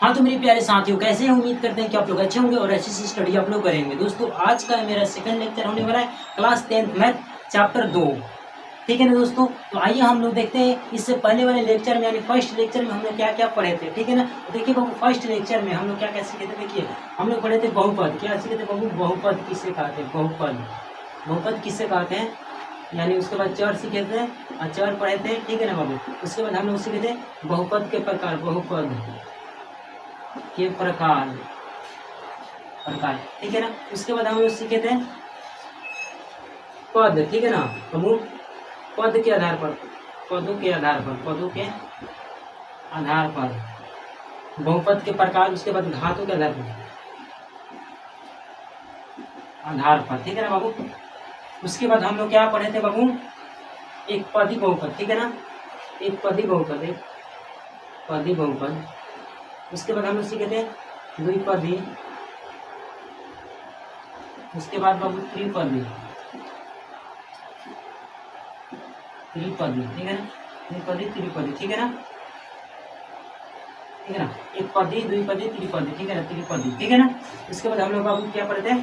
हाँ तो मेरे प्यारे साथियों, कैसे हैं? उम्मीद करते हैं कि आप लोग अच्छे होंगे और अच्छी सी स्टडी आप लोग करेंगे। दोस्तों आज का मेरा सेकंड लेक्चर होने वाला है क्लास 10th मैथ चैप्टर 2। ठीक है ना दोस्तों, तो आइए हम लोग देखते हैं इससे पहले वाले लेक्चर में यानी फर्स्ट लेक्चर में हम लोग क्या क्या पढ़े थे। ठीक है ना, तो देखिए बाबू फर्स्ट लेक्चर में हम लोग क्या क्या सीखे थे। देखिए हम लोग पढ़े थे बहुपद। क्या सीखे थे बाबू? बहुपद किससे कहते हैं? बहुपद। बहुपद किससे कहते हैं यानी उसके बाद चर सीखे थे, चर पढ़े थे। ठीक है ना बाबू, उसके बाद हम लोग सीखे थे बहुपद के प्रकार। बहुपद के प्रकार प्रकार ठीक है ना। उसके बाद हम लोग सीखे थे पद। ठीक है ना, प्रमुख पद के आधार पर, पदों के आधार पर, पदों के आधार पर बहुपद के प्रकार। उसके बाद घातों के आधार पर, ठीक है ना बाबू। उसके बाद हम लोग क्या पढ़े थे बाबू? एक पदी बहुपद। ठीक है ना, एक पदी बहुपद, एक पदी बहुपद। उसके बाद हम लोग सीखे थे द्विपदी। उसके बाद बाबू त्रिपदी। त्रिपदी ठीक है ना, त्रिपदी त्रिपदी ठीक है ना, ठीक है ना। एक पदी, द्विपदी, त्रिपदी ठीक है ना, त्रिपदी ठीक है ना। उसके बाद हम लोग बाबू क्या पढ़े थे?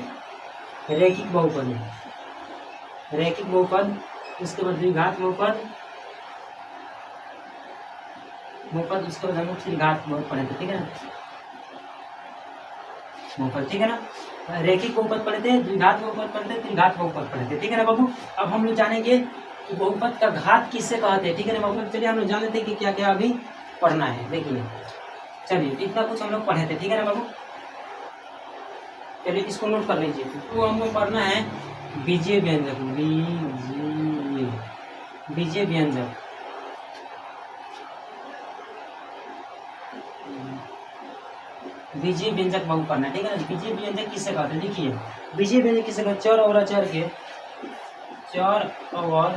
रैखिक बहुपद, रैखिक बहुपद। उसके बाद द्विघात बहुपद, बहुपद। उसके बाद हम लोग त्रिघात बहुपद पढ़े थे। ठीक है ना, बहुपद ठीक है ना। रैखिक बहुपद पढ़े थे, द्विघात बहुपद पढ़े थे, त्रिघात बहुपद पढ़े थे। ठीक है ना बाबू। अब हम लोग जानेंगे कि बहुपद का घात किससे कहते हैं। ठीक है ना बाबू, चलिए हम लोग जान लेते हैं कि क्या क्या अभी पढ़ना है। देखिए चलिए इतना कुछ हम लोग पढ़े थे। ठीक है ना बाबू, चलिए इसको नोट कर लीजिए। तो हम लोग पढ़ना है बीजीय व्यंजक, बीजीय व्यंजक। बीजीय व्यंजक बहु पढ़ना। ठीक है ना, बीजीय व्यंजक किससे कहते हैं? देखिए बीजीय व्यंजक किससे कहते हैं? चर और अचर के, चर और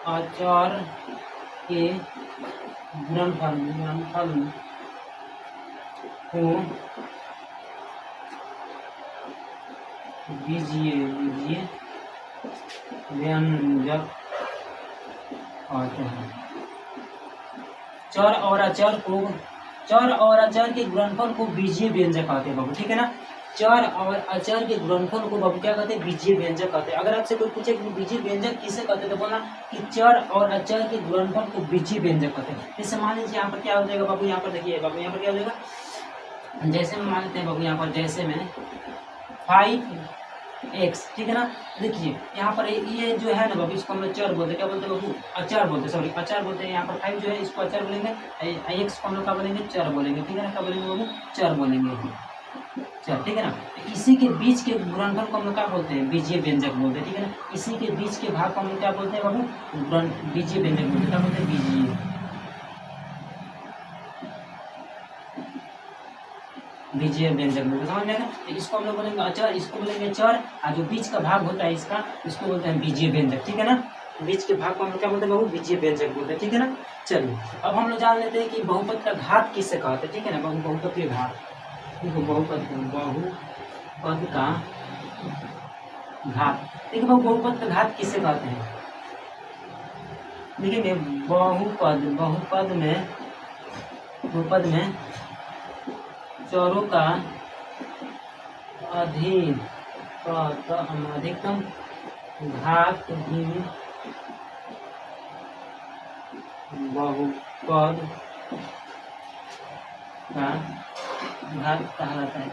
अचर के गुणनफल को बीजीय व्यंजक कहते हैं। चर और अचर को, चर और अचर के गुणनफल को बीजीय व्यंजक कहते हैं बाबू। ठीक है ना, चर और अचर के गुणनफल को बाबू क्या कहते हैं? बीजीय व्यंजक कहते हैं। अगर आपसे कोई पूछे कि बीजीय व्यंजक किसे कहते हैं तो बोलना कि चर और अचर के गुणनफल को बीजीय व्यंजक कहते हैं। जैसे मान लीजिए यहाँ पर क्या हो जाएगा बाबू? यहाँ पर देखिए बाबू, यहाँ पर क्या हो जाएगा? जैसे में मान लेते हैं बाबू, यहाँ पर जैसे में 5x। ठीक है ना, देखिए यहाँ पर ये जो है ना बाबू, इसको हम लोग चर बोलते हैं। क्या बोलते हैं बाबू? अचर बोलते हैं, सॉरी अचर बोलते हैं। यहाँ पर 5 जो है इसको अचर बोलेंगे, x को हम लोग क्या बोलेंगे? चर बोलेंगे। ठीक है ना, क्या बोलेंगे बाबू? चर बोलेंगे, चर। ठीक है ना, इसी के बीच के गुणनफल को हम लोग क्या बोलते हैं? बीजीय व्यंजक बोलते हैं। ठीक है ना, इसी के बीच के भाग को हम लोग क्या बोलते हैं बाबू? बीजीय व्यंजक बोलते हैं। क्या बोलते हैं? बीजीय बीजीय व्यंजक बोलते हैं। समझ में आएगा? तो इसको हम लोग बोलेंगे अचर, इसको बोलेंगे चर, और जो बीच का भाग होता है इसका, इसको बोलते हैं बीजीय व्यंजक। ठीक है ना, बीच के भाग को हम लोग क्या बोलते हैं बाबू? बीजीय व्यंजक बोलते हैं। ठीक है ना, चलिए अब हम लोग जान लेते हैं कि बहुपद का घात किससे कहते हैं। ठीक है ना बाबू, बहुपद के घात, देखो बहुपद का घात। देखिए बाबू बहुपद का घात किससे कहते हैं? देखेंगे बहुपद में चरों का अधिकतम घात ही बहुपद का घात कहा जाता है।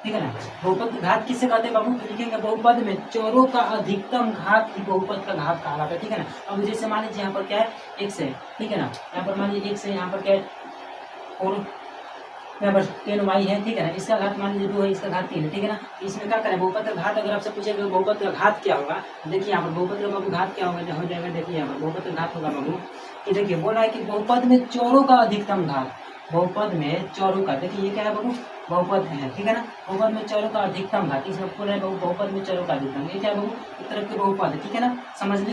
ठीक है ना, बहुपद का घात किससे कहते हैं बाबू? तो लिखेंगे बहुपद में चरों का अधिकतम घात ही बहुपद का घात कहा जाता है। ठीक है ना, अब जैसे मान लीजिए यहाँ पर क्या है? x है। ठीक है ना, यहाँ पर मान लीजिए x है, यहाँ पर क्या है? और यहाँ पर 10y है। ठीक है ना, इसका घात मान लीजिए 2 है, इसका घात 3 है। ठीक है ना, इसमें क्या करें? बहुपद का घात अगर आपसे पूछेगा बहुपद का घात क्या होगा, देखिए यहाँ पर बहुपद का बाबू घात क्या होगा? हो जाएगा, देखिए यहाँ पर बहुपद का घात होगा बाबू कि देखिए बोला है कि बहुपद में चरों का अधिकतम घात, बहुपद में चरों का, देखिए ये क्या है बाबू? बहुपद है, ठीक है ना। बहुपद में चरों का अधिकतम घात, इसमें पूरा है बहुपद में चरों का अधिकतम, ये क्या बाबू एक तरह के बहुपद है, ठीक है ना। समझने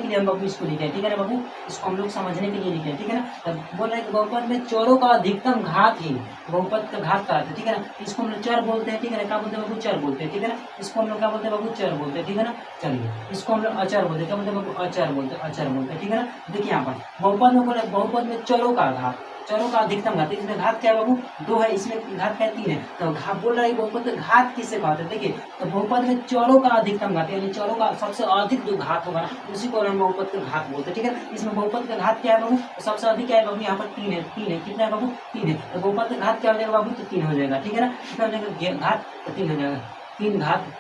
के लिए हम बाबू इसको लिखे हैं, ठीक है ना बाबू, इसको हम लोग समझने के लिए लिखे हैं, ठीक है ना। तब बोल रहे हैं कि बहुपद में चरों का अधिकतम घात ही बहुपद का घात कहलाता है, ठीक है ना। इसको हम लोग चर बोलते हैं, ठीक है ना, क्या बोलते हैं बाबू चर बोलते हैं, ठीक है ना। इसको हम लोग क्या बोलते हैं बाबू चर बोलते हैं, ठीक है ना। चलिए इसको हम लोग अचर बोलते हैं, क्या बोलते हैं बाबू अचर बोलते हैं, अचर बोलते हैं, ठीक है ना। देखिए यहाँ पर बहुपद में बोला बहुपद में चरों का घात, चरों का अधिकतम घात, इसमें घात क्या है बाबू 2 है, इसमें घात क्या है 3 है, तो घात बोल रहा है बहुपद का घात किससे कहते हैं। देखिए तो बहुपद में चरों का अधिकतम घात यानी चरों का सबसे अधिक जो घात होगा उसी को हम बहुपद का घात बोलते हैं, ठीक है। इसमें बहुपद का घात क्या है बाबू, तो सबसे अधिक क्या है बाबू, यहाँ पर 3 है, 3 है, कितना है बाबू 3 है, तो बहुपद का घात क्या हो जाएगा बाबू, तो 3 हो जाएगा, ठीक है ना। कितना हो जाएगा घात, तो 3 हो जाएगा, 3 घात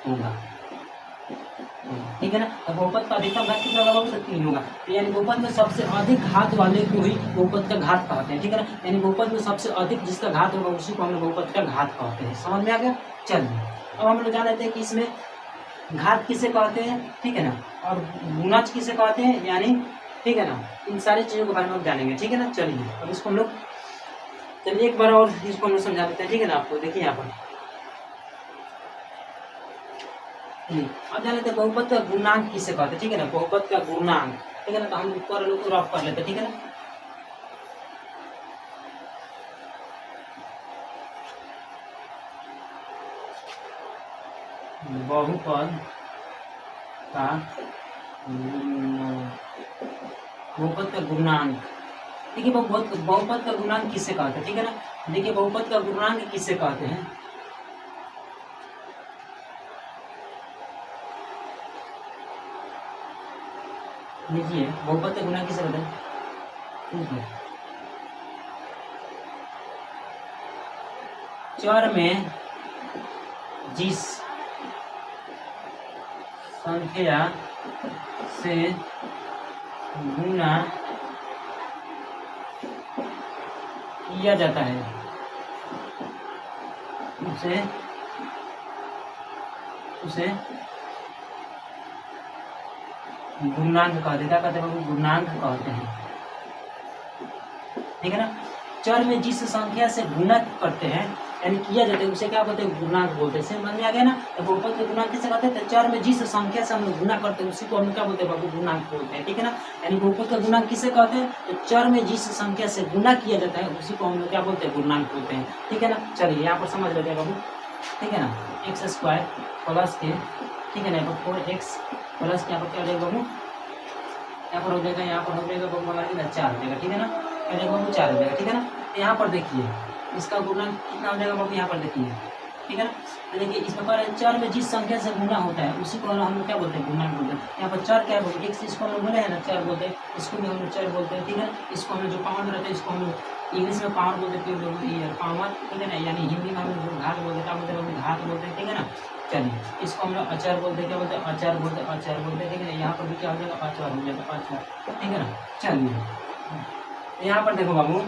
होगा, ठीक है ना। तो बहुपद का अधिकतम घात कितना होगा बाबू, तो 3 होगा, तो यानी बहुपद में सबसे अधिक घात वाले को ही बहुपद का घात कहते हैं, ठीक है ना। यानी बहुपद में सबसे अधिक जिसका घात होगा उसी को हम लोग बहुपद का घात कहते हैं, समझ में आ गया। चलिए अब हम लोग जान लेते हैं कि इसमें घात किसे कहते हैं, ठीक है ना, और गुणज किसे कहते हैं, यानी ठीक है ना, इन सारी चीज़ों के बारे में हम जानेंगे, ठीक है ना। चलिए अब इसको हम लोग चलिए एक बार और इसको हम लोग समझा देते हैं, ठीक है ना। आपको देखिए यहाँ पर अब जान लेते हैं बहुपद का गुणांक किसे कहते हैं, ठीक है ना, बहुपद का गुणांक, ठीक है ना। तो हम ऊपर लोग रफ कर लेते हैं, ठीक है ना। बहुपद का बहुपद का गुणांक, देखिए बहुपद का गुणांक किससे कहते हैं, ठीक है ना। देखिए बहुपद का गुणांक किससे कहते हैं, देखिए बहुपद का गुणांक किसे कहते हैं, चर में जिस संख्या से गुणा किया जाता है उसे गुणांक कहते हैं, क्या कहते हैं बाबू, गुणांक कहते हैं, ठीक है ना। चर में जिस संख्या से गुणा करते हैं यानी किया जाता है उसे क्या बोलते हैं, गुणांक बोलते हैं, समझ में आ गया ना। तो बहुपद के गुणांक किसे कहते हैं, तो चर में जिस संख्या से हम लोग गुणा करते हैं उसी को हम क्या बोलते हैं बाबू, गुणांक बोलते हैं, ठीक है ना। यानी बहुपद का गुणांक किसे कहते हैं, तो चर में जिस संख्या से गुणा किया जाता है उसी को हम लोग क्या बोलते हैं, गुणांक बोलते हैं, ठीक है ना। चलिए यहाँ पर समझ लेते हैं बाबू, ठीक है ना। एक्स स्क्वायर प्लस के, ठीक है ना, यहाँ पर 4x प्लस यहाँ पर क्या हो जाएगा बाबू, यहाँ पर हो जाएगा, यहाँ पर हो जाएगा बाबू हमारा 4 हो जाएगा, ठीक है ना, क्या जाएगा बाबू 4 हो जाएगा, ठीक है ना। यहाँ पर देखिए इसका गुणन कितना हो जाएगा बाबू, यहाँ पर देखिए, ठीक है ना। तो देखिए इस प्रकार चर में जिस संख्या से गुणा होता है उसी को हम लोग क्या बोलते हैं, गुणन बोलते हैं। यहाँ पर चर क्या है बोलते हैं, x इसको हम लोग बोले हैं ना चर बोलते हैं, इसको भी हम लोग चर बोलते हैं, ठीक है। इसको हम लोग जो पावर रहता है इसको हम लोग इंग्लिश में पावर बोलते हैं, पावर, ठीक है ना, यानी हिंदी में हम लोग घात बोलते हैं, क्या बोलते हैं घात बोलते हैं, ठीक है ना। चलिए इसको हम लोग अचार बोलते हैं, क्या बोलते हैं, अचार बोलते हैं, अचार बोलते हैं, ठीक है ना। यहाँ पर भी क्या हो जाएगा, अचार हो जाएगा, अचार, ठीक है ना। चलिए यहाँ पर देखो बाबू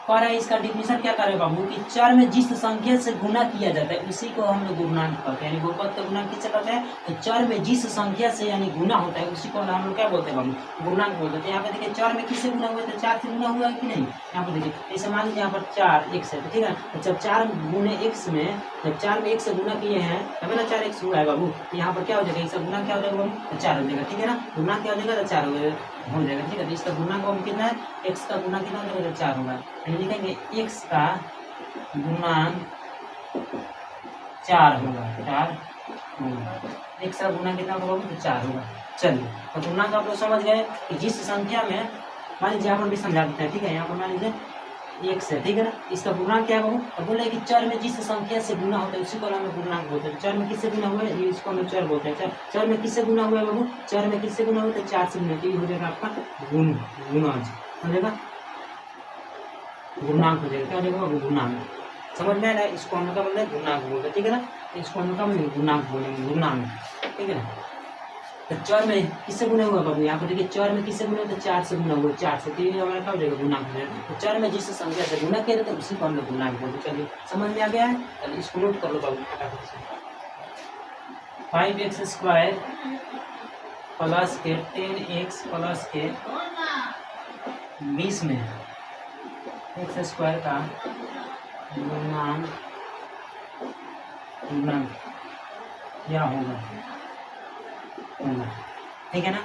कह रहा है, इसका डिफिनेशन क्या कर रहे हैं बाबू कि चर में जिस संख्या से गुणा किया जाता है उसी को हम लोग गुणांक कहते हैं, यानी बहुपद का गुणांक किससे कहते हैं, तो चर में जिस संख्या से यानी गुणा होता है उसी को हम लोग क्या बोलते हैं बाबू, गुणांक बोलते हैं। यहाँ पे देखिए चर में किससे गुणा हुआ है, तो 4 से गुणा हुआ है कि नहीं। यहाँ पर देखिए जैसे मान लीजिए यहाँ पर 4 x है, ठीक है। तो जब 4 गुणे x में, जब 4 में 1 से गुणा किए हैं तभी ना 4x हुआ है बाबू, तो यहाँ पर क्या हो जाएगा, इसका गुणांक क्या हो जाएगा बाबू, तो 4 हो जाएगा, ठीक है ना। गुणांक क्या हो जाएगा, तो 4 हो जाएगा, ठीक है। तो इसका गुणांक कितना है, x का गुणांक कितना हो जाएगा, तो 4 होगा, यानी लिखेंगे x का गुणांक 4 होगा, 4 होगा, x का गुणांक कितना होगा, तो 4 होगा। चलिए तो गुणांक आप लोग समझ गए कि जिस संख्या में, मान लीजिए यहाँ पर भी समझा देते हैं, ठीक है। यहाँ पर मान लीजिए x है, ठीक है ना, इसका गुणांक क्या है बाबू, तो बोले कि चर में जिस संख्या से गुणा होता है उसी को हम गुणांक बोलते हैं। चर में किससे गुणा हुआ है, इसको हम चर बोलते हैं। चर में किससे गुणा हुआ है बाबू, चर में किससे गुणा हुआ है, 4 से गुणा, हो जाएगा आपका गुणांक हो जाएगा, गुणांक हो जाएगा, क्या हो जाएगा गुणांक, समझ में आ रहा है। इसको हम क्या बोलते हैं, गुणांक बोलते हैं, ठीक है ना। इसको हम क्या बोलेंगे, गुणांक बोलेंगे, गुणांक, ठीक है ना। तो चर में किससे गुना हुआ बाबू, यहाँ पर देखिए चर में किससे गुना हुआ, तो 4 से गुना हुआ, 4 से, तो ये हमारा क्या हो जाएगा, गुणांक हो जाएगा। तो चर में जिस संख्या से गुना किया जाता है उसी को हम लोग गुणांक बोलते हैं। चलिए समझ में आ गया है, चलिए इसको नोट कर लो बाबू फटाफट से। 5x स्क्वायर प्लस के 10x प्लस के 20 में x स्क्वायर का गुणांक गुणांक क्या होगा, ठीक है ना।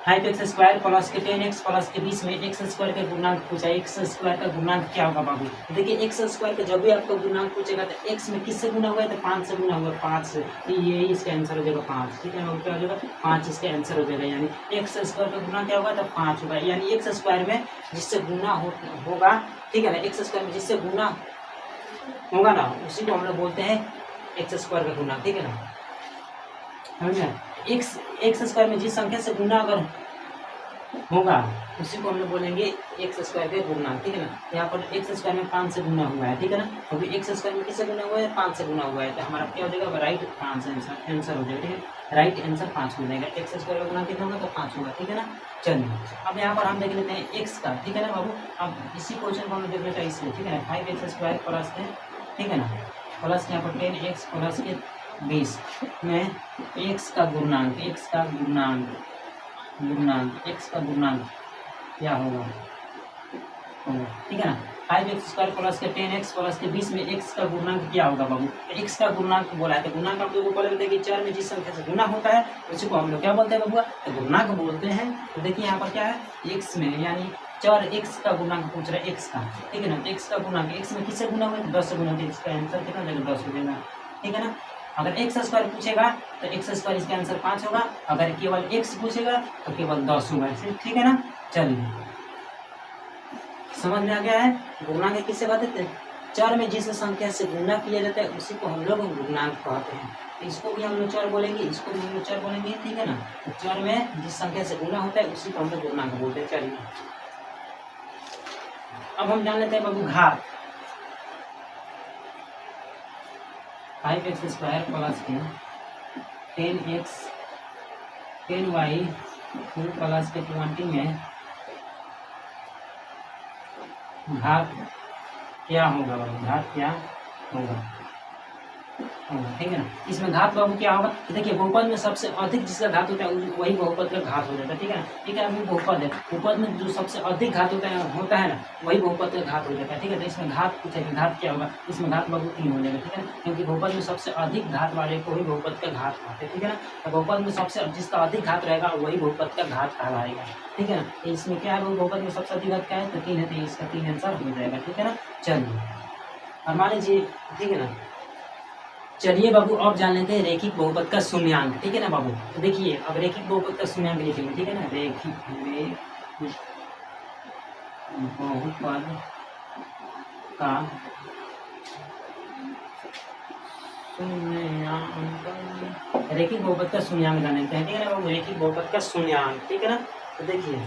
5x² प्लस के 10x प्लस के 20 में x² का गुणांक पूछा, x² का गुणांक क्या होगा बाबू। देखिए x² का जब भी आपको गुणांक पूछेगा तो x में किससे गुना हुआ है, तो 5 से गुना हुआ है, 5 से, तो ये इसका आंसर हो जाएगा 5, ठीक है ना। क्या हो जाएगा 5 इसका आंसर हो जाएगा, यानी x² का गुना क्या होगा, तो 5 होगा, यानी x² में जिससे गुना होगा, ठीक है ना, x² में जिससे गुना होगा ना उसी को हम लोग बोलते हैं x² का गुना, ठीक है ना, समझ में। x² में जिस संख्या से गुना अगर होगा उसी को हम लोग बोलेंगे x² के गुणा, ठीक है ना। यहाँ पर x² में 5 से गुना हुआ है, ठीक है ना, क्योंकि x² में किससे गुना हुआ है, 5 से गुना हुआ है, तो हमारा क्या हो जाएगा, राइट 5 आंसर हो जाएगा, ठीक है, राइट आंसर 5 हो जाएगा। x² का गुना कितना होगा, तो 5 होगा, ठीक है ना। चलिए अब यहाँ पर हम देख लेते हैं x का, ठीक है ना बाबू। अब इसी क्वेश्चन को हम देख लेते हैं इसमें, ठीक है ना, 5x² प्लस है, ठीक है ना, प्लस यहाँ पर 10x प्लस के 20 में x का गुणांक x का गुणांक क्या होगा, ठीक है ना। 5x² प्लस के 10x प्लस के 20 में x का गुणांक क्या होगा बाबू, x का गुणांक बोला है, तो गुणांक आप लोगों को पहले बताइए, 4 में जिस संख्या से गुना होता है उसी को हम लोग क्या बोलते हैं बाबू, तो गुणांक बोलते हैं। तो देखिए यहाँ पर क्या है, x में यानी 4x का गुणांक पूछ रहा है, x का, ठीक है ना, x का गुणांक x में किससे गुना हुआ है, 10 से गुना, तो इसका आंसर कितना हो जाएगा, 10 हो जाएगा, ठीक है ना। अगर x² पूछेगा तो x² इसका आंसर 5 होगा, अगर केवल x पूछेगा तो केवल 10 होगा, ठीक है ना। चलिए समझ में आ गया है, गुणांक किससे कहते हैं, 4 में जिस संख्या से गुना किया जाता है उसी को हम लोग गुणांक कहते हैं। इसको भी हम लोग 4 बोलेंगे, इसको भी हम लोग 4 बोलेंगे, ठीक है ना। तो 4 में जिस संख्या से गुना होता है उसी को हम लोग गुणांक बोलते हैं। चलिए अब हम जान लेते हैं बाबू घात। 5x² प्लस के 10y प्लस के 20 में घात क्या होगा बाबू, घात क्या होगा, ठीक है ना। इसमें घात बाबू क्या होगा, देखिए बहुपद में सबसे अधिक जिसका घात होता है वही बहुपद का घात हो जाता है, ठीक है ना। ठीक है, अभी बहुपद है, बहुपद में जो सबसे अधिक घात होता है ना वही बहुपद का घात हो जाता है, ठीक है। तो इसमें घात पूछेगा, घात क्या होगा, इसमें घात बाबू 3 हो जाएगा, ठीक है, क्योंकि बहुपद में सबसे अधिक घात वाले को ही बहुपद का घात कहते हैं, ठीक है ना। तो बहुपद में सबसे जिसका अधिक घात रहेगा वही बहुपद का घात कहलाएगा, ठीक है ना। तो इसमें क्या है, बहुपद में सबसे अधिक घात क्या है, तो 3 है, तो इसका 3 आंसर हो जाएगा, ठीक है ना। चलिए और मान लीजिए, ठीक है ना। चलिए बाबू अब जान लेते हैं रेखिक बहुपद का शून्यांक, ठीक है ना बाबू। तो देखिए अब रेखिक बहुपद का शून्यांक लिखेंगे, ठीक है ना। रेखिक बहुपद का शून्यांक, रेखिक बहुपद का शून्यांक जान लेते हैं, ठीक है ना बाबू। रेखिक बहुपद का शून्यांक, ठीक है ना। तो देखिए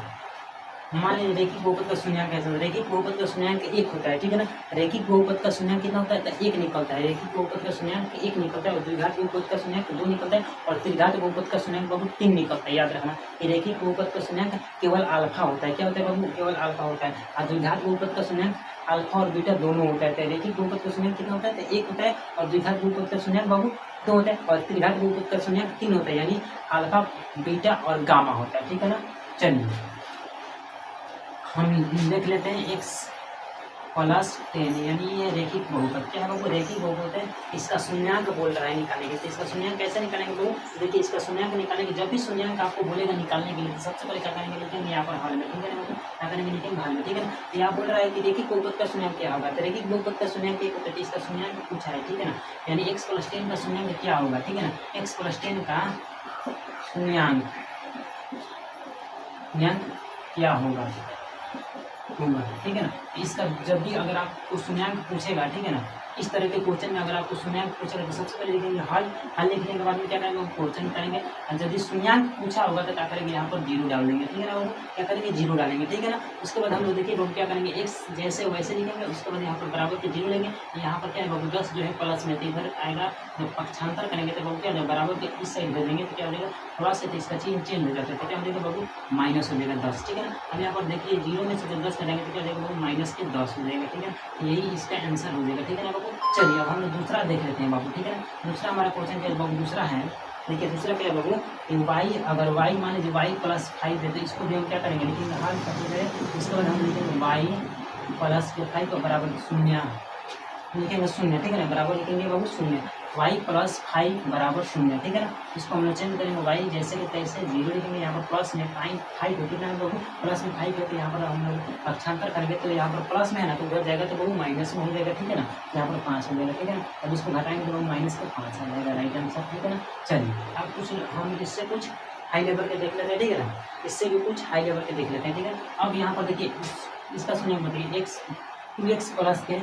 मान लीजिए रेखिक बहुपद का शून्यांक कैसा, रेखिक बहुपद का शून्यांक 1 होता है, ठीक है ना। रेखिक बहुपद का शून्यांक कितना होता है, तो 1 निकलता है। रेखिक बहुपद का शून्यांक 1 निकलता है और द्विघात बहुपद का शून्यांक 2 निकलता है और त्रिघात बहुपद का शून्यांक बाबू 3 निकलता है। याद रखना कि रेखिक बहुपद का शून्यांक केवल अल्फा होता है, क्या होता है बाबू, केवल अल्फा होता है। और द्विघात बहुपद का शून्यांक अल्फा और बीटा दोनों होता है। तो रेखिक बहुपद का शून्यांक कितना होता है, तो 1 होता है और द्विघात बहुपद का शून्यांक बाबू 2 होता है और त्रिघात बहुपद का शून्यांक 3 होता है, यानी अल्फा बीटा और गामा होता है, ठीक है ना। चलिए हम देख लेते हैं x प्लस 10, यानी ये रेखिक बहुपद क्या है बाबू, रेखिक बहुपद है। इसका शून्यांक बोल रहा है निकालने के लिए, तो इसका शून्यांक कैसे निकालेंगे बाबू, देखिए इसका शून्यांक निकालने के जब भी शून्यांक आपको बोलेगा निकालने के लिए तो सबसे पहले क्या करेंगे, लिखेंगे यहाँ पर हल में, ठीक है ना बाबू, क्या करेंगे, लिखेंगे हल में, ठीक है ना। तो यहाँ बोल रहा है कि रेखिक बहुपद का शून्यांक क्या होगा, तो रेखिक बहुपद का शून्यांक 1 होता है, इसका शून्यांक पूछा है, ठीक है ना। यानी x प्लस 10 का शून्यांक क्या होगा, ठीक है ना। x प्लस 10 का शून्यांक क्या होगा, ठीक है ना। इसका जब भी अगर आपको शून्यांक पूछेगा, ठीक है ना, इस तरह के क्वेश्चन में अगर आपको शून्यांक पूछेगा तो सबसे पहले लिखेंगे हल, हल लिखने के बाद में क्या करेंगे, क्वेश्चन करेंगे और यदि शून्यांक पूछा होगा तो क्या करेंगे, यहाँ पर 0 डाल देंगे, ठीक है ना। वो क्या करेंगे, 0 डालेंगे, ठीक है ना। उसके बाद हम लोग देखिए लोग क्या करेंगे, x जैसे वैसे लिखेंगे, उसके बाद यहाँ पर बराबर के 0 लेंगे। यहाँ पर क्या है बाबू 10 जो है प्लस में, तो इधर आएगा जब पक्षांतर करेंगे तो बाबू क्या है, बराबर के इस साइड भेजेंगे तो क्या हो जाएगा, थोड़ा सा तो इसका चिन्ह चेंज हो जाता है, तो क्या हो जाएगा बाबू माइनस हो जाएगा 10, ठीक है ना। अब यहाँ पर देखिए 0 में से जब 10 करेंगे तो क्या हो जाएगा बाबू माइनस के 10 हो जाएगा, ठीक है। यही इसका आंसर हो जाएगा, ठीक है ना बाबू। चलिए अब हम दूसरा देख लेते हैं बाबू, ठीक है ना। दूसरा हमारा क्वेश्चन क्या बाबू, दूसरा है, देखिए दूसरा क्या है बाबू, y अगर y मान लीजिए y प्लस 5 है तो इसको भी हम क्या करेंगे, लेकिन हाल करते हैं। उसके बाद हम लिखेंगे y प्लस के 5 को बराबर 0 लिखेंगे शून्य, ठीक है ना, बराबर लिखेंगे बाबू शून्य, y प्लस 5 बराबर शून्य, ठीक है ना। इसको हम लोग चेंज करेंगे, y जैसे के तैसे 0 लिखेंगे, यहाँ पर प्लस में 5 होती है बाबू, प्लस में 5 होती है, यहाँ पर हम लोग पक्षांतर करेंगे तो यहाँ पर प्लस में है ना, तो उधर जाएगा तो बाबू माइनस में हो जाएगा, ठीक है ना, यहाँ पर 5 हो जाएगा, ठीक है ना। अब इसको घटाएंगे तो बाबू माइनस का 5 आ जाएगा, राइट आंसर, ठीक है ना। चलिए अब कुछ हम इससे कुछ हाई लेवल के देख लेते हैं, ठीक है ना, इससे भी कुछ हाई लेवल के देख लेते हैं, ठीक है। अब यहाँ पर देखिए इसका सुनिए, बताइए x 2x प्लस के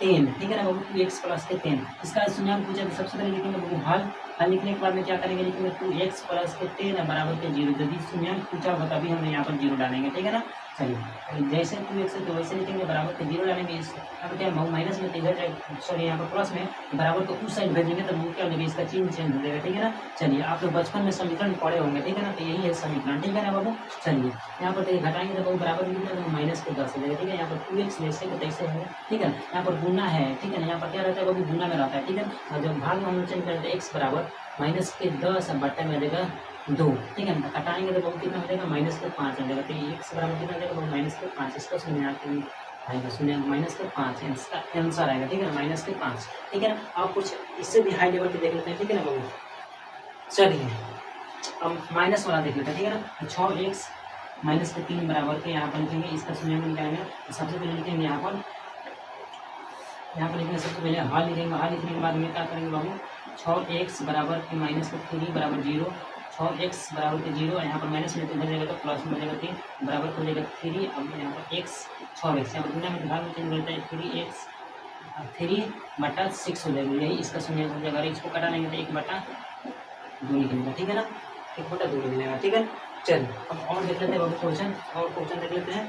10, ठीक है ना बाबू, 2x प्लस के 10, इसका सुनिए पूछा तो सबसे पहले लिखेंगे बाबू हल लिखने के बाद में क्या करेंगे, लिखेंगे 2x प्लस के 10 बराबर के 0, यदि शून्य पूछा होगा तभी हम यहाँ पर 0 डालेंगे, ठीक है ना। चलिए जैसे 2x है तो वैसे लिखेंगे, बराबर के 0 डालेंगे, यहाँ पर क्या माइनस में इधर सॉरी यहाँ पर प्लस में बराबर को उस साइड भेजेंगे तो क्या हो जाएगा, इसका चिन्ह चेंज हो जाएगा, ठीक है ना। चलिए आप लोग बचपन में समीकरण पढ़े होंगे, ठीक है ना, तो यही है समीकरण, ठीक है ना बाबू। चलिए यहाँ पर देखिए घटाएंगे तो बाबू बराबर लिखेंगे तो माइनस को 10 हो जाएगा, ठीक है। यहाँ पर 2x जैसे को तैसे है, ठीक है। यहाँ पर गुना है, ठीक है ना, यहाँ पर क्या रहता है बाबू, गुना में रहता है, ठीक है। और जब भाग में हम चेंज करते हैं x बराबर माइनस के 10 बट्टे में आ जाएगा 2, ठीक है ना। घटाएंगे तो बाबू कितना हो जाएगा, माइनस के 5 आ जाएगा, तो x बराबर कितना आ जाएगा बाबू, माइनस के 5, इसका शून्य आएगा, शून्य माइनस के 5 इसका आंसर आएगा, ठीक है ना, माइनस के 5, ठीक है ना। आप कुछ इससे भी हाई लेवल पे देख लेते हैं, ठीक है ना बाबू। चलिए अब माइनस वाला देख लेते हैं, ठीक है ना। 6x माइनस के 3 बराबर के यहाँ पर लिखेंगे, इसका शून्य में निकालेंगे, सबसे पहले लिखेंगे यहाँ पर लिखेंगे, सबसे पहले हल लिखेंगे, हल लिखने के बाद में क्या करेंगे बाबू, 6x बराबर के माइनस के 3 बराबर 0, 6x बराबर के 0, यहाँ पर माइनस में तो इधर जाएगा तो प्लस में हो जाएगा 3 बराबर हो जाएगा 3, अब यहाँ पर x 6x यहाँ पर दुनिया में भाग में चेंज करता है 3x 3/6 हो जाएगा, यही इसका शून्य हो जाएगा। अगर इसको कटा लेंगे तो 1/2 निकलेगा, ठीक है ना, 1/2 निकलेगा, ठीक है। चलिए अब और देख लेते हैं बाबू क्वेश्चन, और क्वेश्चन देख लेते हैं,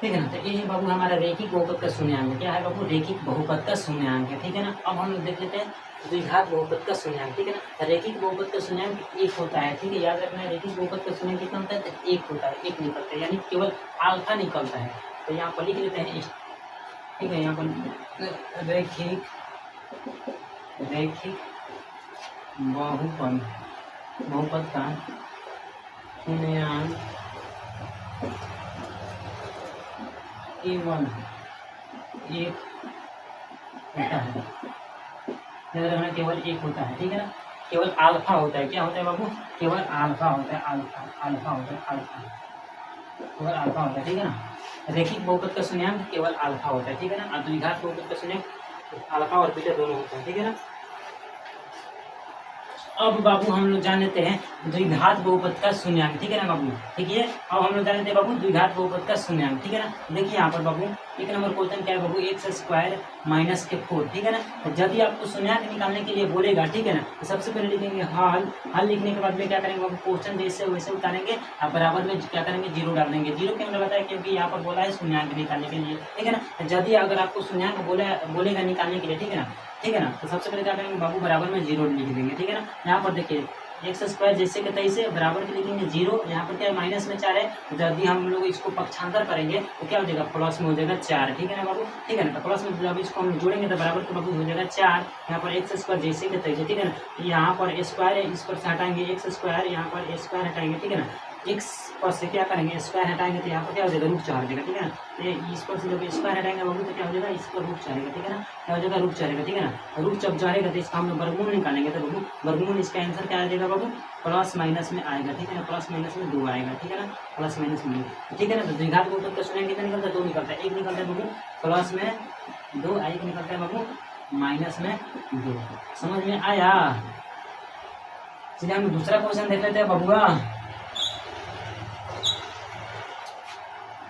ठीक है ना। तो ये है बाबू हमारा रेखिक बहुपद का शून्यांक, क्या है बाबू, रेखिक बहुपद का शून्यांक है, ठीक है ना। अब हम लोग देख लेते हैं द्विघात बहुपद का शून्यांक, ठीक है ना। रेखिक बहुपद का शून्यांक 1 होता है, ठीक है, याद रखना है, रेखिक बहुपद का शून्यांक कितना होता है, तो 1 होता है, 1 निकलता है, यानी केवल अल्फा निकलता है। तो यहाँ पर लिख लेते हैं, ठीक है, यहाँ पर रेखिक बहुपद का शून्यांक केवल 1 होता है, याद रखना केवल 1 होता है, ठीक है ना। केवल अल्फा होता है, क्या होता है बाबू, केवल अल्फा होता है, अल्फा होता है, केवल अल्फा होता है, ठीक है ना। रेखिक बहुपद का शून्यांक केवल अल्फा होता है, ठीक है ना। और द्विघात बहुपद का शून्यांक अल्फा और बीटा दोनों होता है, ठीक है ना। अब बाबू हम लोग जान लेते हैं द्विघात बहुपद का शून्यांक, ठीक है ना बाबू, ठीक है। अब हम लोग जान लेते हैं बाबू द्विघात बहुपद का शून्यांक, ठीक है ना। देखिए यहाँ पर बाबू 1 नंबर क्वेश्चन क्या है बाबू, x² माइनस के 4, ठीक है ना। तो यदि आपको शून्यांक निकालने के लिए बोलेगा, ठीक है ना, तो सबसे पहले लिखेंगे हल लिखने के बाद में क्या करेंगे बाबू, क्वेश्चन जैसे वैसे उतारेंगे और बराबर में क्या करेंगे, 0 डाल देंगे। 0 क्यों लगाता है, क्योंकि यहाँ पर बोला है शून्यांक निकालने के लिए, ठीक है ना। यदि अगर आपको शून्यांक बोलेगा निकालने के लिए, ठीक है ना, ठीक है ना, तो सबसे पहले क्या करेंगे बाबू, बराबर में 0 लिख देंगे, ठीक है ना। यहाँ पर देखिए x² जैसे के तैसे बराबर के लिखेंगे 0, यहाँ पर क्या है माइनस में 4 है, तो यदि हम लोग इसको पक्षांतर करेंगे तो क्या हो जाएगा, प्लस में हो जाएगा 4, ठीक है ना बाबू, ठीक है ना। तो प्लस में जब इसको हम जोड़ेंगे तो बराबर के बाबू हो जाएगा 4, यहाँ पर x² जैसे के तैसे, ठीक है ना। यहाँ पर स्क्वायर है, इस पर से हटाएंगे x², यहाँ पर स्क्वायर हटाएंगे, ठीक है ना। x पर से क्या करेंगे, स्क्वायर हटाएंगे तो यहाँ पर क्या हो जाएगा, रूट 4 हो जाएगा, ठीक है ना। तो इस पर से जब स्क्वायर हटाएंगे बाबू तो क्या हो जाएगा, इस पर रूट 4 ठीक है ना, क्या हो जाएगा, रूट 4, ठीक है ना। रूट जब जाएगा तो इसका हम लोग वर्गमूल निकालेंगे, तो वर्गमूल इसका आंसर क्या आ जाएगा बाबू, प्लस माइनस में आएगा, ठीक है ना, प्लस माइनस में 2 आएगा, ठीक है ना, प्लस माइनस में 2, ठीक है ना। तो द्विघात बहुपद का शून्यांक कितना निकलता है, 2 निकलता है, 1 निकलता है बाबू प्लस में 2, 1 निकलता है बाबू माइनस में 2, समझ में आया। चलिए हम दूसरा क्वेश्चन देख लेते हैं बबुआ,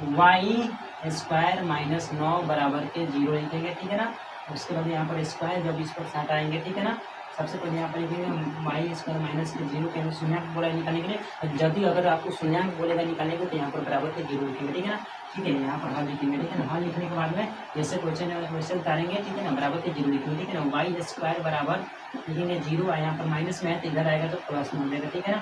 y² माइनस 9 बराबर के 0 लिखेंगे, ठीक है ना। उसके बाद यहाँ पर स्क्वायर जब इस पर हटाएंगे, ठीक है ना, सबसे पहले यहाँ पर लिखेंगे y² माइनस के 0 के शून्यांक बोला निकालने के लिए, यदि अगर आपको शून्यांक बोलेगा निकालने के तो यहाँ पर बराबर के 0 लिखेंगे, ठीक है ना, ठीक है। यहाँ पर हल लिखेंगे, ठीक है ना। हल लिखने के बाद में जैसे क्वेश्चन है वैसे उतारेंगे, ठीक है ना, बराबर के 0 लिखेंगे, ठीक है ना। y² बराबर लिखेंगे 0, यहाँ पर माइनस में है तो इधर आएगा तो प्लस में हो जाएगा, ठीक है ना।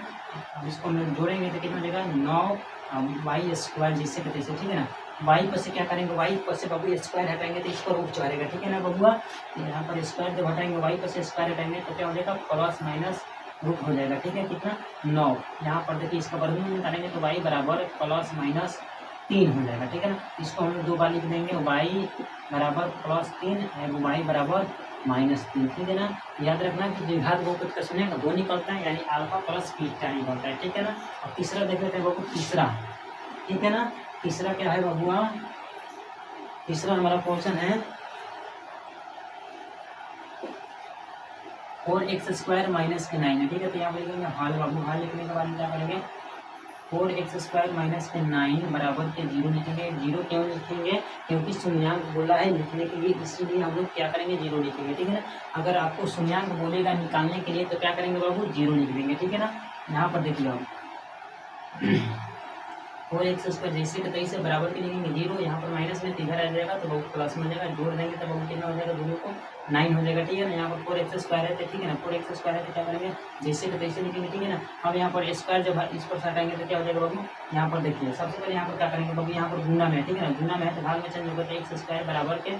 अब इसको हम लोग जोड़ेंगे तो कितना हो जाएगा, 9 y² जिससे कहते हैं, ठीक है ना। y पर से क्या करेंगे, y पर से बाबू स्क्वायर हटाएंगे तो इस पर रूट चढ़ेगा, ठीक है ना बबुआ। यहाँ पर स्क्वायर जब हटाएंगे, y पर से स्क्वायर हटाएंगे तो क्या हो जाएगा, प्लस माइनस रूट हो जाएगा, ठीक है, कितना 9। यहाँ पर देखिए इसका वर्गमूल निकालेंगे तो y बराबर प्लस माइनस 3 हो जाएगा, ठीक है ना। इसको हम लोग 2 बार लिख देंगे, y बराबर +3 और y बराबर -3, ठीक है ना। याद रखना कि द्विघात बहुपद का सुनेगा 2 निकलता है, यानी अल्फा प्लस बीटा निकलता है, ठीक है ना। और तीसरा देख लेते हैं बाबू, तीसरा, ठीक है ना। तीसरा क्या है बाबुआ, तीसरा हमारा क्वेश्चन है 4x² माइनस के 9 है, ठीक है। तो यहाँ पर लिखेंगे हाल बाबू, हाल लिखने के बाद में क्या करेंगे, 4x² माइनस के 9 बराबर के 0 लिखेंगे। 0 क्यों लिखेंगे, क्योंकि शून्यांक बोला है लिखने के लिए, इसीलिए हम लोग क्या करेंगे 0 लिखेंगे, ठीक है ना। अगर आपको शून्यांक बोलेगा निकालने के लिए तो क्या करेंगे बाबू, 0 लिख देंगे, ठीक है ना। यहाँ पर देखिए आप 4x² जैसे का तैसे बराबर के लिखेंगे 0, यहाँ पर माइनस में तो इधर आ जाएगा तो बहुत प्लस में हो जाएगा, जोड़ देंगे तो बहुत कितना हो जाएगा, दोनों को 9 हो जाएगा, ठीक है ना। यहाँ पर 4x² है तो ठीक है ना, 4x² है तो क्या करेंगे जैसे का तैसे लिखेंगे, ठीक है ना। अब यहाँ पर स्क्वायर जब इस पर हटाएंगे तो क्या हो जाएगा बाबू, यहाँ पर देखिए सबसे पहले यहाँ पर क्या करेंगे बाबू, यहाँ पर गुना में, ठीक है ना, गुना में है तो भाग में चेंज होगा, तो x² बराबर के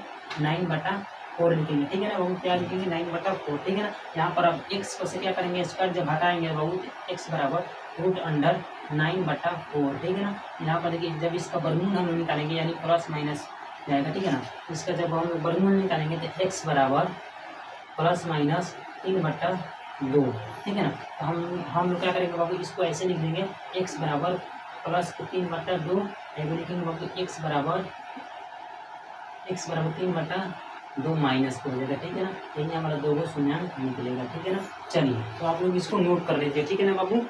9/4 लिखेंगे, ठीक है ना बाबू। क्या लिखेंगे 9/4, ठीक है ना। यहाँ पर अब x को से क्या करेंगे, स्क्वायर जब हटाएंगे बाबू x बराबर √9/4, ठीक है ना। यहाँ पर देखिए जब इसका वर्गमूल हम लोग निकालेंगे यानी प्लस माइनस जाएगा, ठीक है ना। इसका जब हम लोग वर्गमूल निकालेंगे तो x बराबर ±3/2, ठीक है ना। तो हम लोग क्या करेंगे बाबू, इसको ऐसे लिख देंगे x बराबर +3/2, एगो लिखेंगे बाबू x बराबर 3/2 माइनस को हो जाएगा, ठीक है ना। यही हमारा 2 शून्यांक निकलेगा, ठीक है ना। चलिए तो आप लोग इसको नोट कर लीजिए, ठीक है ना बाबू।